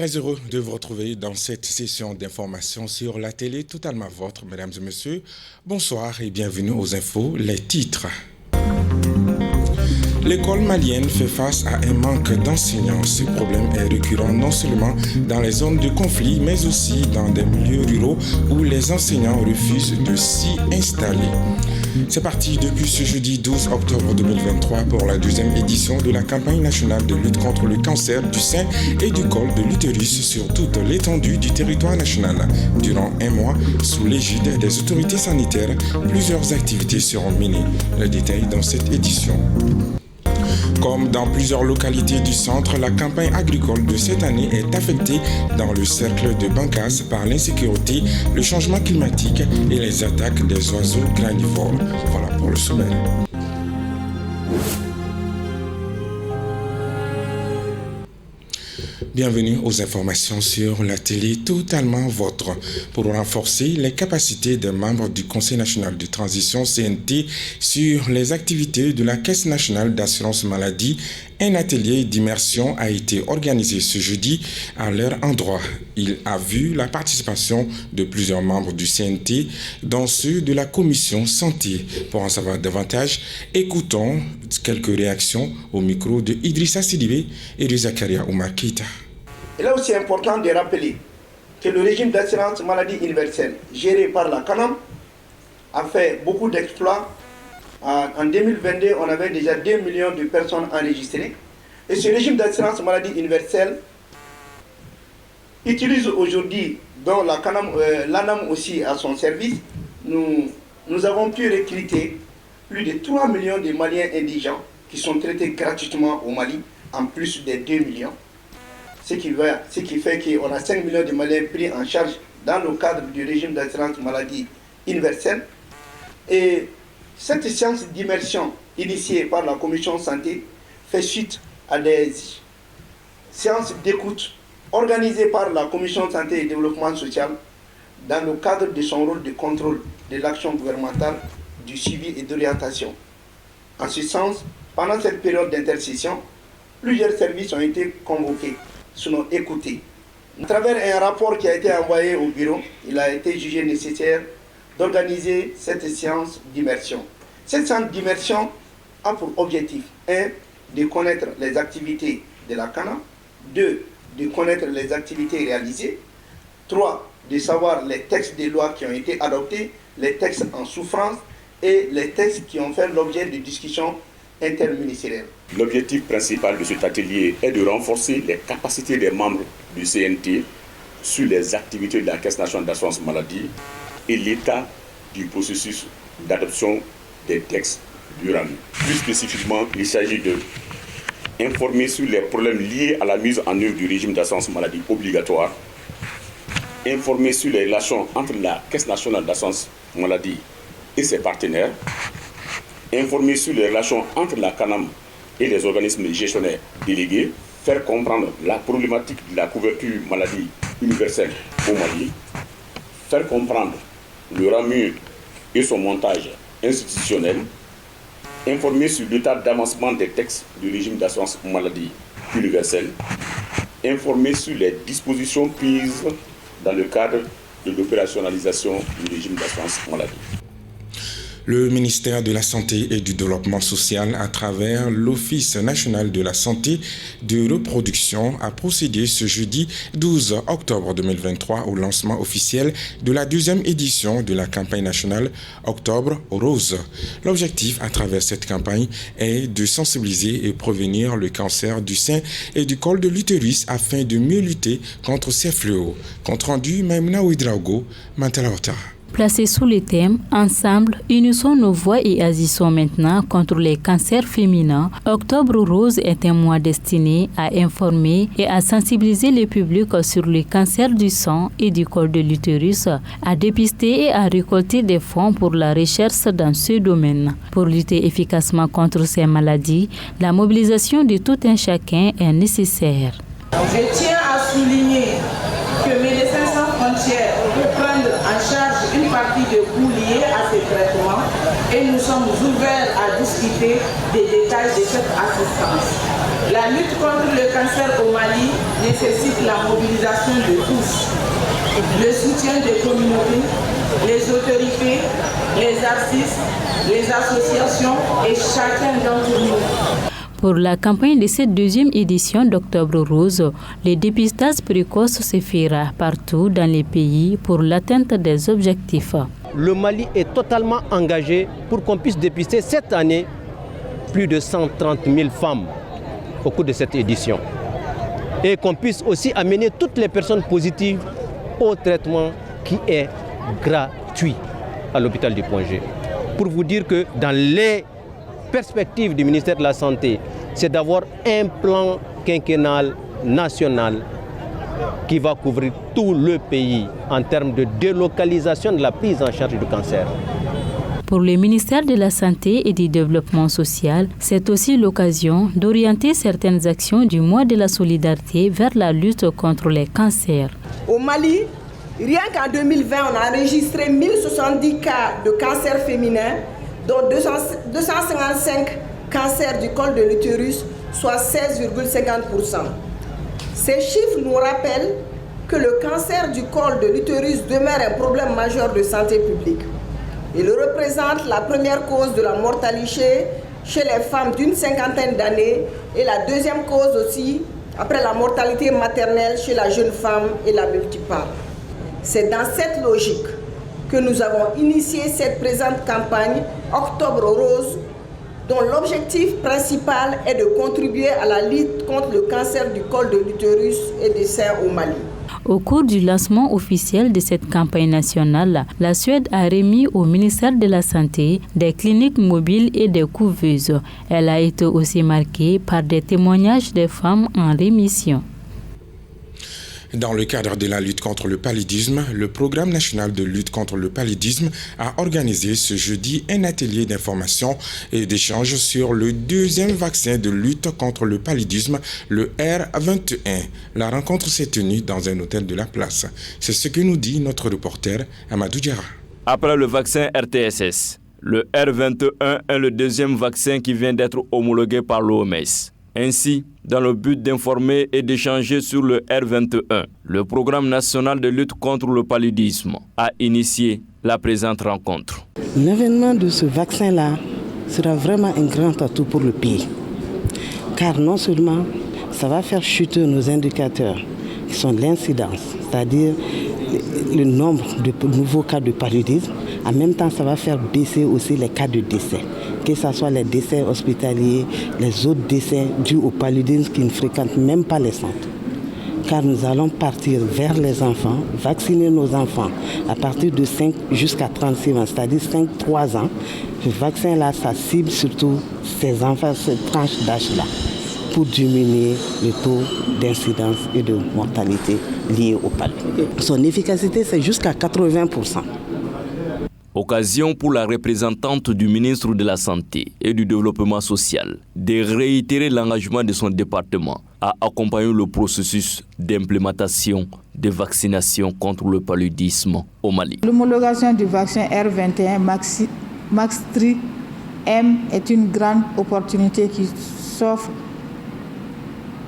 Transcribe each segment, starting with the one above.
Très heureux de vous retrouver dans cette session d'information sur la télé totalement vôtre, mesdames et messieurs. Bonsoir et bienvenue aux infos, les titres. L'école malienne fait face à un manque d'enseignants. Ce problème est récurrent non seulement dans les zones de conflit, mais aussi dans des milieux ruraux où les enseignants refusent de s'y installer. C'est parti depuis ce jeudi 12 octobre 2023 pour la deuxième édition de la campagne nationale de lutte contre le cancer du sein et du col de l'utérus sur toute l'étendue du territoire national. Durant un mois, sous l'égide des autorités sanitaires, plusieurs activités seront menées. Le détail dans cette édition. Comme dans plusieurs localités du centre, la campagne agricole de cette année est affectée dans le cercle de Bankas par l'insécurité, le changement climatique et les attaques des oiseaux granivores. Voilà pour le sommaire. Bienvenue aux informations sur la télé totalement vôtre. Pour renforcer les capacités des membres du Conseil national de transition CNT sur les activités de la Caisse nationale d'assurance maladie, un atelier d'immersion a été organisé ce jeudi à leur endroit. Il a vu la participation de plusieurs membres du CNT, dont ceux de la commission santé. Pour en savoir davantage, écoutons quelques réactions au micro de Idrissa Sidibé et de Zakaria Oumar Keïta. Il est aussi important de rappeler que le régime d'assurance maladie universelle géré par la CANAM a fait beaucoup d'exploits. En 2022, on avait déjà 2 millions de personnes enregistrées. Et ce régime d'assurance maladie universelle utilise aujourd'hui, dont l'ANAM aussi à son service, nous avons pu recruter plus de 3 millions de Maliens indigents qui sont traités gratuitement au Mali, en plus des 2 millions. Ce qui fait qu'on a 5 millions de Maliens pris en charge dans le cadre du régime d'assurance maladie universelle. Et cette séance d'immersion initiée par la commission santé fait suite à des séances d'écoute organisées par la commission santé et développement social dans le cadre de son rôle de contrôle de l'action gouvernementale, du suivi et d'orientation. En ce sens, pendant cette période d'intercession, plusieurs services ont été convoqués, sinon écoutés. À travers un rapport qui a été envoyé au bureau, il a été jugé nécessaire d'organiser cette séance d'immersion. Cette séance d'immersion a pour objectif 1. De connaître les activités de la CANA, 2. De connaître les activités réalisées, 3. De savoir les textes de loi qui ont été adoptés, les textes en souffrance et les textes qui ont fait l'objet de discussions interministérielles. L'objectif principal de cet atelier est de renforcer les capacités des membres du CNT sur les activités de la Caisse nationale d'assurance maladie et l'état du processus d'adoption des textes du RAMI. Plus spécifiquement, il s'agit de informer sur les problèmes liés à la mise en œuvre du régime d'assurance maladie obligatoire, informer sur les relations entre la Caisse nationale d'assurance maladie et ses partenaires, informer sur les relations entre la CANAM et les organismes gestionnaires délégués, faire comprendre la problématique de la couverture maladie universelle au Mali, faire comprendre le RAMU et son montage institutionnel, informer sur l'état d'avancement des textes du régime d'assurance maladie universelle, informer sur les dispositions prises dans le cadre de l'opérationnalisation du régime d'assurance maladie. Le ministère de la Santé et du Développement social, à travers l'Office national de la santé de reproduction, a procédé ce jeudi 12 octobre 2023 au lancement officiel de la deuxième édition de la campagne nationale Octobre Rose. L'objectif à travers cette campagne est de sensibiliser et prévenir le cancer du sein et du col de l'utérus afin de mieux lutter contre ces fléaux. Compte rendu, Maïmouna Ouidraogo, Mantalahota. Placés sous le thème « Ensemble, unissons nos voix et agissons maintenant contre les cancers féminins », Octobre Rose est un mois destiné à informer et à sensibiliser le public sur le cancer du sang et du col de l'utérus, à dépister et à récolter des fonds pour la recherche dans ce domaine. Pour lutter efficacement contre ces maladies, la mobilisation de tout un chacun est nécessaire. Je tiens à souligner que Médecins sans frontières peut prendre en charge une partie des coûts liés à ces traitements et nous sommes ouverts à discuter des détails de cette assistance. La lutte contre le cancer au Mali nécessite la mobilisation de tous, le soutien des communautés, les autorités, les artistes, les associations et chacun d'entre nous. Pour la campagne de cette deuxième édition d'Octobre Rose, le dépistage précoce se fera partout dans les pays pour l'atteinte des objectifs. Le Mali est totalement engagé pour qu'on puisse dépister cette année plus de 130 000 femmes au cours de cette édition. Et qu'on puisse aussi amener toutes les personnes positives au traitement qui est gratuit à l'hôpital du Point G. Pour vous dire que dans les perspectives du ministère de la Santé, c'est d'avoir un plan quinquennal national qui va couvrir tout le pays en termes de délocalisation de la prise en charge du cancer. Pour le ministère de la Santé et du Développement social, c'est aussi l'occasion d'orienter certaines actions du mois de la solidarité vers la lutte contre les cancers. Au Mali, rien qu'en 2020, on a enregistré 1070 cas de cancer féminin, dont 255 cancers du col de l'utérus, soit 16,50%. Ces chiffres nous rappellent que le cancer du col de l'utérus demeure un problème majeur de santé publique. Il représente la première cause de la mortalité chez les femmes d'une cinquantaine d'années et la deuxième cause aussi après la mortalité maternelle chez la jeune femme et la multiparte. C'est dans cette logique que nous avons initié cette présente campagne Octobre Rose, dont l'objectif principal est de contribuer à la lutte contre le cancer du col de l'utérus et des seins au Mali. Au cours du lancement officiel de cette campagne nationale, la Suède a remis au ministère de la Santé des cliniques mobiles et des couveuses. Elle a été aussi marquée par des témoignages de femmes en rémission. Dans le cadre de la lutte contre le paludisme, le Programme national de lutte contre le paludisme a organisé ce jeudi un atelier d'information et d'échange sur le deuxième vaccin de lutte contre le paludisme, le R21. La rencontre s'est tenue dans un hôtel de la place. C'est ce que nous dit notre reporter Amadou Diarra. Après le vaccin RTSS, le R21 est le deuxième vaccin qui vient d'être homologué par l'OMS. Ainsi, dans le but d'informer et d'échanger sur le R21, le Programme national de lutte contre le paludisme a initié la présente rencontre. L'avènement de ce vaccin-là sera vraiment un grand atout pour le pays. Car non seulement ça va faire chuter nos indicateurs, qui sont l'incidence, c'est-à-dire le nombre de nouveaux cas de paludisme, en même temps ça va faire baisser aussi les cas de décès. Que ce soit les décès hospitaliers, les autres décès dus au paludisme qui ne fréquentent même pas les centres. Car nous allons partir vers les enfants, vacciner nos enfants à partir de 5 jusqu'à 36 ans, c'est-à-dire 5-3 ans. Ce vaccin-là, ça cible surtout ces enfants, cette tranche d'âge-là, pour diminuer le taux d'incidence et de mortalité liés au paludisme. Son efficacité, c'est jusqu'à 80%. Occasion pour la représentante du ministre de la Santé et du Développement social de réitérer l'engagement de son département à accompagner le processus d'implémentation des vaccinations contre le paludisme au Mali. L'homologation du vaccin R21 Max3M est une grande opportunité qui s'offre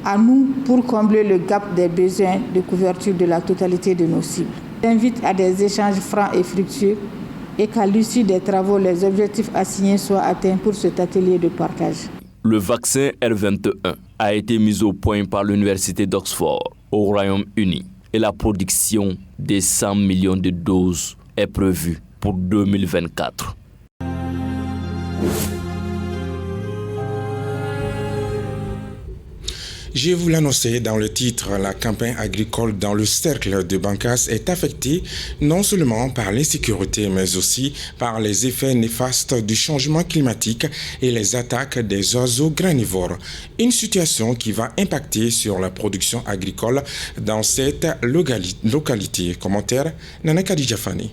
à nous pour combler le gap des besoins de couverture de la totalité de nos cibles. J'invite à des échanges francs et fructueux et qu'à l'issue des travaux, les objectifs assignés soient atteints pour cet atelier de partage. Le vaccin R21 a été mis au point par l'Université d'Oxford au Royaume-Uni et la production des 100 millions de doses est prévue pour 2024. Je vous l'annonçais dans le titre, la campagne agricole dans le cercle de Bankas est affectée non seulement par l'insécurité, mais aussi par les effets néfastes du changement climatique et les attaques des oiseaux granivores. Une situation qui va impacter sur la production agricole dans cette localité. Commentaire, Nana Khadija Fani.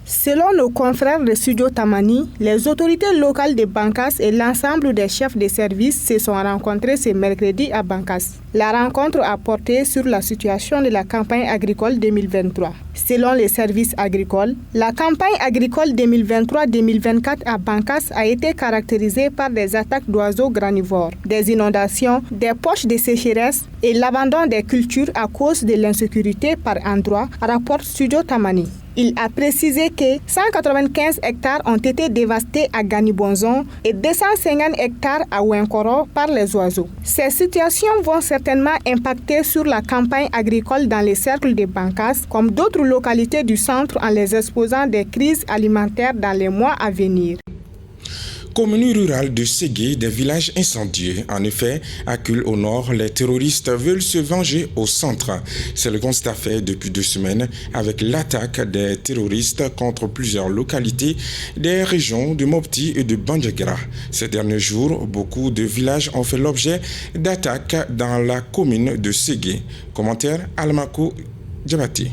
Selon nos confrères de Studio Tamani, les autorités locales de Bankas et l'ensemble des chefs de service se sont rencontrés ce mercredi à Bankas. La rencontre a porté sur la situation de la campagne agricole 2023. Selon les services agricoles, la campagne agricole 2023-2024 à Bankas a été caractérisée par des attaques d'oiseaux granivores, des inondations, des poches de sécheresse et l'abandon des cultures à cause de l'insécurité par endroits, rapporte Studio Tamani. Il a précisé que 195 hectares ont été dévastés à Ganibonzon et 250 hectares à Ouenkoro par les oiseaux. Ces situations vont certainement impacter sur la campagne agricole dans les cercles de Bankas, comme d'autres localités du centre, en les exposant des crises alimentaires dans les mois à venir. Commune rurale de Ségué, des villages incendiés. En effet, à Kul au nord, les terroristes veulent se venger au centre. C'est le constat fait depuis 2 semaines avec l'attaque des terroristes contre plusieurs localités des régions de Mopti et de Bandiagara. Ces derniers jours, beaucoup de villages ont fait l'objet d'attaques dans la commune de Ségué. Commentaire Almako Djabati.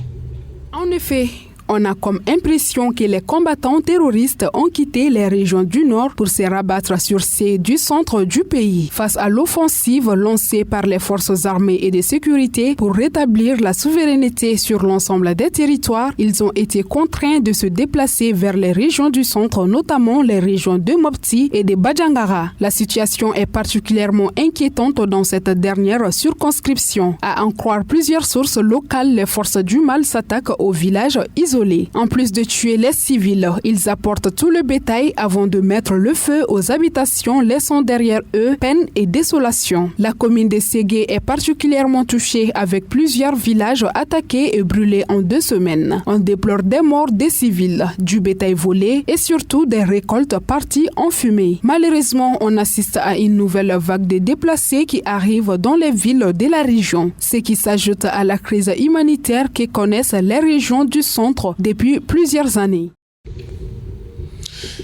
En effet, on a comme impression que les combattants terroristes ont quitté les régions du nord pour se rabattre sur celles du centre du pays. Face à l'offensive lancée par les forces armées et de sécurité pour rétablir la souveraineté sur l'ensemble des territoires, ils ont été contraints de se déplacer vers les régions du centre, notamment les régions de Mopti et de Badjangara. La situation est particulièrement inquiétante dans cette dernière circonscription. À en croire plusieurs sources locales, les forces du mal s'attaquent aux villages isolés. En plus de tuer les civils, ils apportent tout le bétail avant de mettre le feu aux habitations, laissant derrière eux peine et désolation. La commune de Ségué est particulièrement touchée avec plusieurs villages attaqués et brûlés en 2 semaines. On déplore des morts des civils, du bétail volé et surtout des récoltes parties en fumée. Malheureusement, on assiste à une nouvelle vague de déplacés qui arrivent dans les villes de la région, ce qui s'ajoute à la crise humanitaire que connaissent les régions du centre depuis plusieurs années.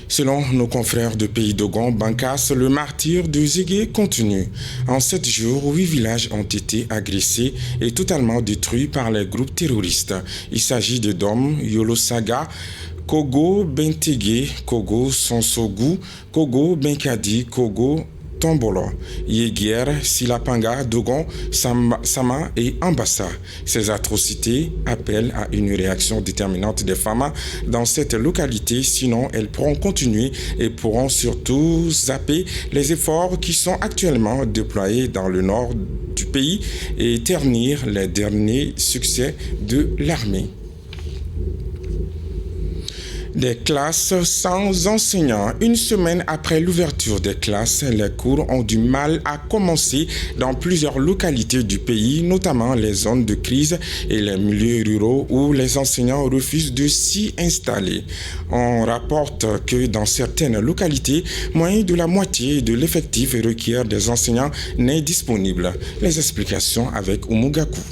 Selon nos confrères de Pays Dogon, Bankas, le martyre de Ségué continue. En 7 jours, 8 villages ont été agressés et totalement détruits par les groupes terroristes. Il s'agit de Dom, Yolosaga, Kogo, Bentégué, Kogo, Sonsogou, Kogo, Benkadi, Kogo, Tombolo, Yeguer, Silapanga, Dogon, Sama et Ambassa. Ces atrocités appellent à une réaction déterminante des femmes dans cette localité, sinon elles pourront continuer et pourront surtout zapper les efforts qui sont actuellement déployés dans le nord du pays et ternir les derniers succès de l'armée. Des classes sans enseignants. Une semaine après l'ouverture des classes, les cours ont du mal à commencer dans plusieurs localités du pays, notamment les zones de crise et les milieux ruraux où les enseignants refusent de s'y installer. On rapporte que dans certaines localités, moins de la moitié de l'effectif requiert des enseignants n'est disponible. Les explications avec Oumugakou.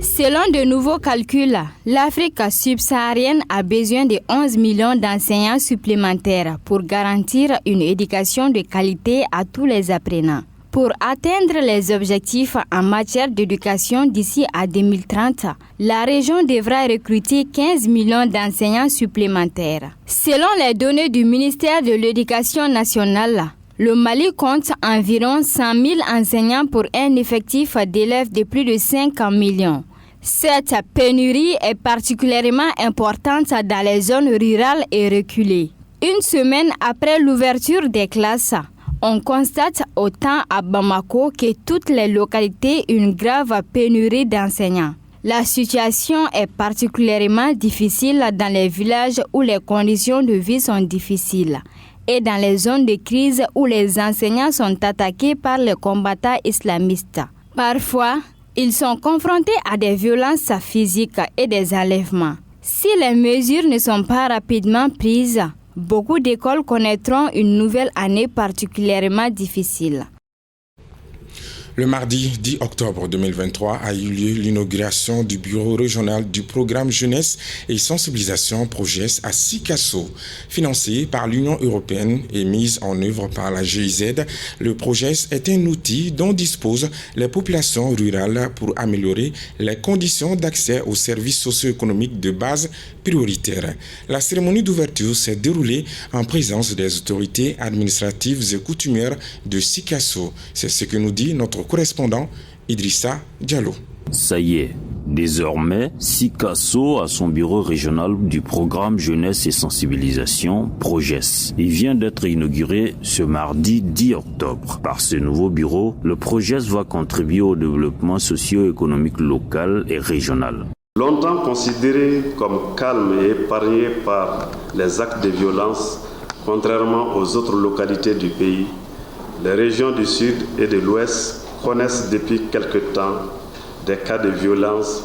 Selon de nouveaux calculs, l'Afrique subsaharienne a besoin de 11 millions d'enseignants supplémentaires pour garantir une éducation de qualité à tous les apprenants. Pour atteindre les objectifs en matière d'éducation d'ici à 2030, la région devra recruter 15 millions d'enseignants supplémentaires. Selon les données du ministère de l'Éducation nationale, le Mali compte environ 100 000 enseignants pour un effectif d'élèves de plus de 5 millions. Cette pénurie est particulièrement importante dans les zones rurales et reculées. Une semaine après l'ouverture des classes, on constate autant à Bamako que toutes les localités une grave pénurie d'enseignants. La situation est particulièrement difficile dans les villages où les conditions de vie sont difficiles et dans les zones de crise où les enseignants sont attaqués par les combattants islamistes. Parfois, ils sont confrontés à des violences physiques et des enlèvements. Si les mesures ne sont pas rapidement prises, beaucoup d'écoles connaîtront une nouvelle année particulièrement difficile. Le mardi 10 octobre 2023 a eu lieu l'inauguration du bureau régional du programme jeunesse et sensibilisation Progress à Sikasso. Financé par l'Union européenne et mis en œuvre par la GIZ, le Progress est un outil dont disposent les populations rurales pour améliorer les conditions d'accès aux services socio-économiques de base prioritaires. La cérémonie d'ouverture s'est déroulée en présence des autorités administratives et coutumières de Sikasso. C'est ce que nous dit notre correspondant Idrissa Diallo. Ça y est, désormais, Sikasso a son bureau régional du programme jeunesse et sensibilisation Progress. Il vient d'être inauguré ce mardi 10 octobre. Par ce nouveau bureau, le Progress va contribuer au développement socio-économique local et régional. Longtemps considéré comme calme et épargné par les actes de violence, contrairement aux autres localités du pays, les régions du Sud et de l'Ouest connaissent depuis quelque temps des cas de violence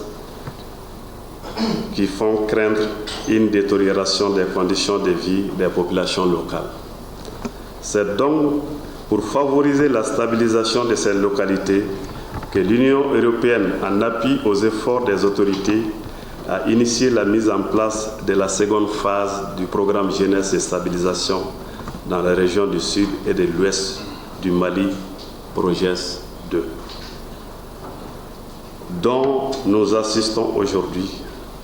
qui font craindre une détérioration des conditions de vie des populations locales. C'est donc pour favoriser la stabilisation de ces localités que l'Union européenne, en appui aux efforts des autorités, a initié la mise en place de la seconde phase du programme jeunesse et stabilisation dans les régions du Sud et de l'Ouest du Mali, Progress 2, dont nous assistons aujourd'hui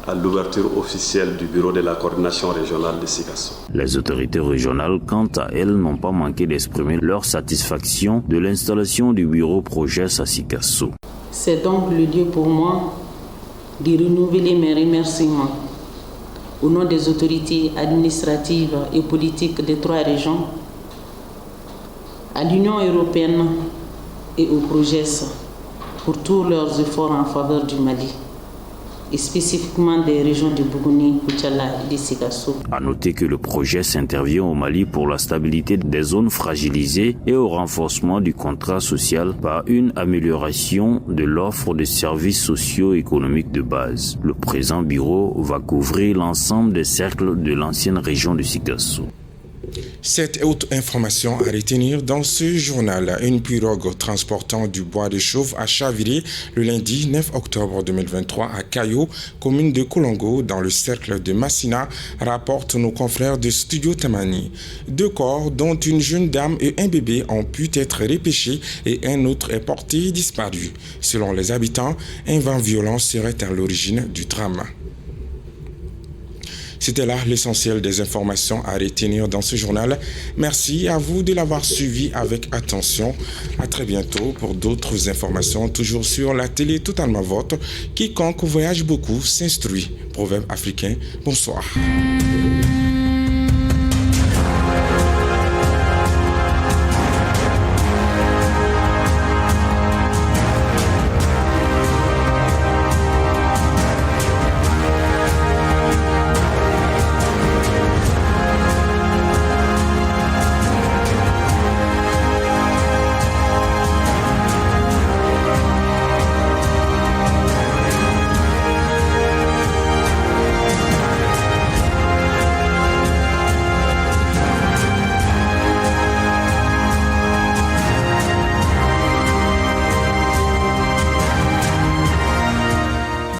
à l'ouverture officielle du bureau de la coordination régionale de Sikasso. Les autorités régionales, quant à elles, n'ont pas manqué d'exprimer leur satisfaction de l'installation du bureau Progress à Sikasso. C'est donc le lieu pour moi de renouveler mes remerciements au nom des autorités administratives et politiques des 3 régions, à l'Union européenne et au Progress pour tous leurs efforts en faveur du Mali, et spécifiquement des régions de Bougouni, Koutiala et de Sikasso. À noter que le projet s'intervient au Mali pour la stabilité des zones fragilisées et au renforcement du contrat social par une amélioration de l'offre de services socio-économiques de base. Le présent bureau va couvrir l'ensemble des cercles de l'ancienne région de Sikasso. Cette autre information à retenir dans ce journal. Une pirogue transportant du bois de chauffe a chaviré le lundi 9 octobre 2023 à Kayo, commune de Kolongo, dans le cercle de Massina, rapportent nos confrères de Studio Tamani. 2 corps, dont une jeune dame et un bébé, ont pu être repêchés et un autre est porté disparu. Selon les habitants, un vent violent serait à l'origine du drame. C'était là l'essentiel des informations à retenir dans ce journal. Merci à vous de l'avoir suivi avec attention. À très bientôt pour d'autres informations, toujours sur la télé totalement vôtre. Quiconque voyage beaucoup s'instruit. Proverbe africain, bonsoir.